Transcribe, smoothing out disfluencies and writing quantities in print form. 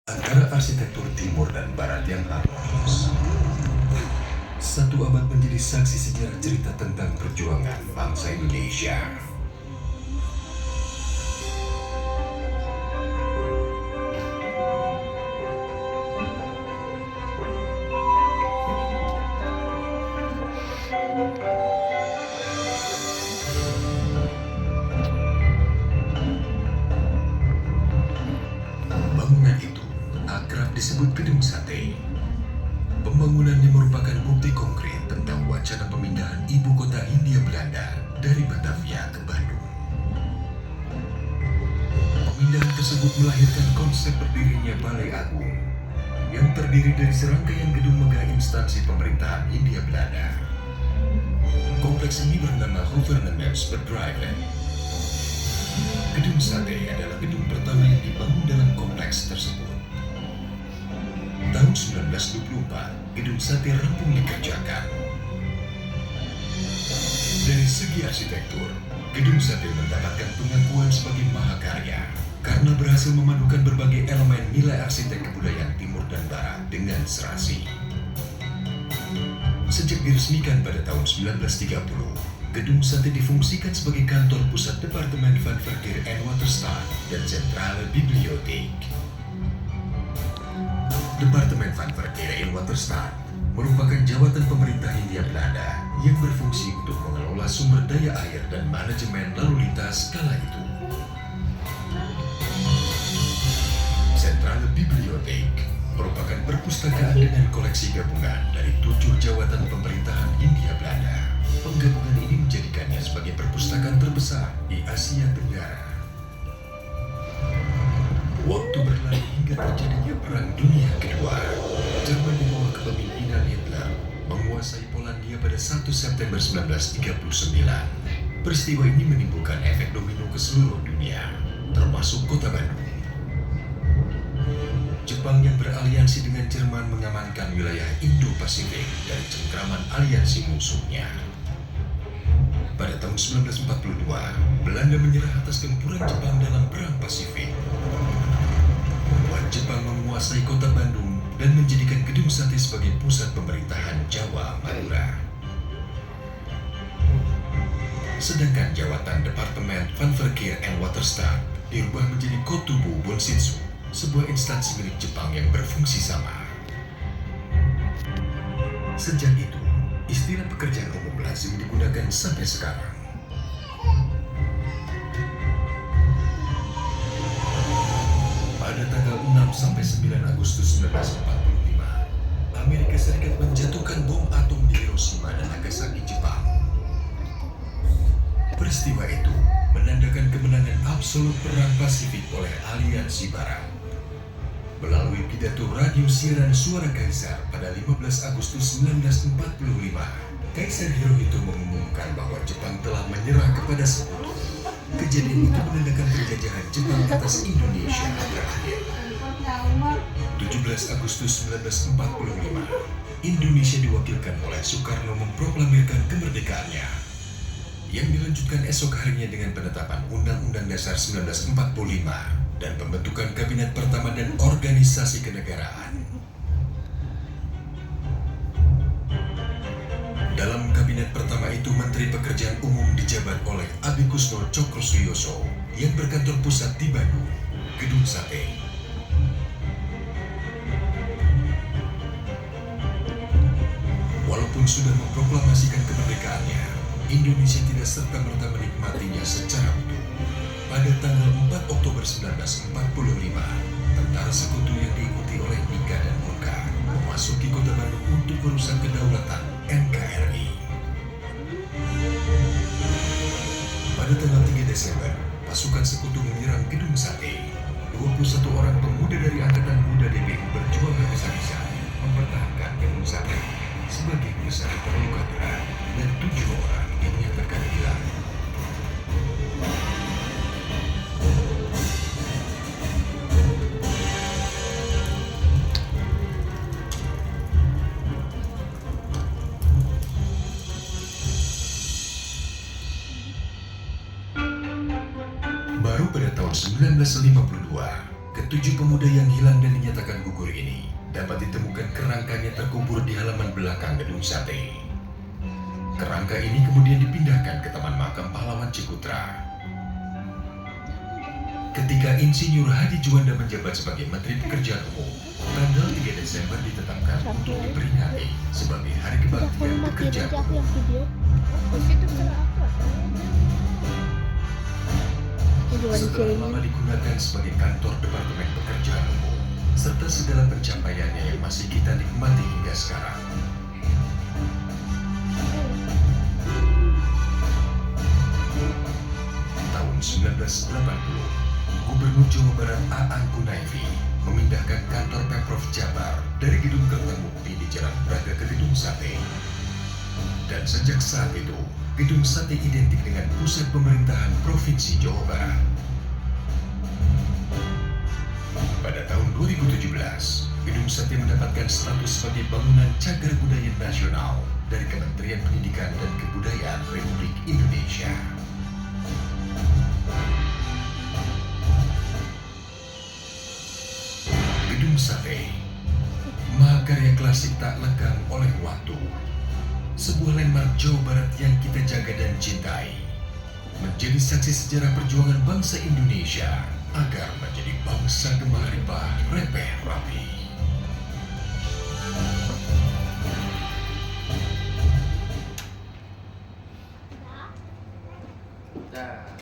Antara arsitektur timur dan barat yang harmonis. Satu abad menjadi saksi sejarah cerita tentang perjuangan bangsa Indonesia. Bangunan itu akrab disebut Gedung Sate. Pembangunannya merupakan bukti konkret tentang wacana pemindahan ibu kota Hindia Belanda dari Batavia ke Bandung. Pemindahan tersebut melahirkan konsep berdirinya Balai Agung yang terdiri dari serangkaian gedung megah instansi pemerintahan Hindia Belanda. Kompleks ini bernama Gouvernementsbedrijven. Gedung Sate adalah gedung pertama yang dibangun dalam kompleks tersebut. Tahun 1924, Gedung Sate rampung dikerjakan. Dari segi arsitektur, Gedung Sate mendapatkan pengakuan sebagai mahakarya karena berhasil memadukan berbagai elemen nilai arsitek kebudayaan Timur dan Barat dengan serasi. Sejak diresmikan pada tahun 1930, Gedung Sate difungsikan sebagai kantor pusat Departemen van Verkeer en Waterstaat dan Sentrale Bibliotheek. Departemen van Verkeer en Waterstaat merupakan jawatan pemerintah Hindia Belanda yang berfungsi untuk mengelola sumber daya air dan manajemen lalu lintas kala itu. Sentrale Bibliotheek merupakan perpustakaan dengan koleksi gabungan dari 7 jawatan pemerintahan Hindia Belanda. Penggabungan ini menjadikannya sebagai perpustakaan terbesar di Asia Tenggara. Waktu berlalu hingga terjadinya Perang Dunia Kedua. Jerman di bawah kepemimpinan Hitler menguasai Polandia pada 1 September 1939. Peristiwa ini menimbulkan efek domino ke seluruh dunia, termasuk kota Bandung. Jepang yang beraliansi dengan Jerman mengamankan wilayah Indo-Pasifik dari cengkraman aliansi musuhnya. Pada tahun 1942, Belanda menyerah atas gempuran Jepang dalam Perang Pasifik. Membuat Jepang menguasai kota Bandung dan menjadikan Gedung Sate sebagai pusat pemerintahan Jawa Madura. Sedangkan jawatan Departemen van Verkeer en Waterstaat dirubah menjadi Kotubu Bonsitsu, sebuah instansi milik Jepang yang berfungsi sama. Sejak itu, istilah pekerjaan umum lazim digunakan sampai sekarang. Pada tanggal 6 sampai 9 Agustus 1945, Amerika Serikat menjatuhkan bom atom di Hiroshima dan Nagasaki, Jepang. Peristiwa itu menandakan kemenangan absolut Perang Pasifik oleh aliansi Barat. Melalui pidato radio siaran Suara Kaisar pada 15 Agustus 1945, Kaisar Hirohito mengumumkan bahwa Jepang telah menyerah kepada Sekutu. Kejadian itu menandakan penjajahan Jepang atas Indonesia berakhir. 17 Agustus 1945, Indonesia diwakilkan oleh Soekarno memproklamirkan kemerdekaannya, yang dilanjutkan esok harinya dengan penetapan Undang-Undang Dasar 1945 dan pembentukan Kabinet Pertama dan Organisasi Kenegaraan. Dalam Kabinet Pertama itu, Menteri Pekerjaan Umum dijabat oleh Adikusno Cokrosuyoso yang berkantor pusat di Bandung, Gedung Sate. Walaupun sudah memproklamasikan kemerdekaannya, Indonesia tidak serta-merta menikmatinya secara utuh. Pada tanggal 4 Oktober 1945, tentara Sekutu yang diikuti oleh Nika dan Murka memasuki kota Bandung untuk merusak kedaulatan NKRI. Pada tanggal 3 Desember, pasukan Sekutu menyerang Gedung Sate. 21 orang pemuda dari Angkatan Muda DPI berjuang habis-habisan mempertahankan Gedung Sate. Sebagian besar terluka berat dan 7 orang dinyatakan hilang. Baru pada tahun 1952, 7 pemuda yang hilang dan dinyatakan gugur ini dapat ditemukan kerangkanya terkubur di halaman belakang gedung sate. Kerangka ini kemudian dipindahkan ke Taman Makam Pahlawan Cikutra. Ketika Insinyur Hadi Juanda menjabat sebagai Menteri Pekerjaan Umum, tanggal 3 Desember ditetapkan untuk diperingati sebagai Hari Kebaktian Pekerjaan Umum. Setelah lama digunakan sebagai kantor Departemen Pekerjaan Umum, serta segala pencapaiannya yang masih kita nikmati hingga sekarang. Tahun 1980, Gubernur Jawa Barat Aan Kunaifi memindahkan kantor Pemprov Jabar dari Gedung Kertamukti di Jalan Braga ke Gedung Sate. Dan sejak saat itu, Gedung Sate identik dengan pusat pemerintahan Provinsi Jawa Barat. Pada tahun 2017, Gedung Sate mendapatkan status sebagai bangunan cagar budaya nasional dari Kementerian Pendidikan dan Kebudayaan Republik Indonesia. Gedung Sate, mahakarya klasik tak lekang oleh waktu. Sebuah landmark Jawa Barat yang kita jaga dan cintai. Menjadi saksi sejarah perjuangan bangsa Indonesia agar menjadi bangsa gemah ripah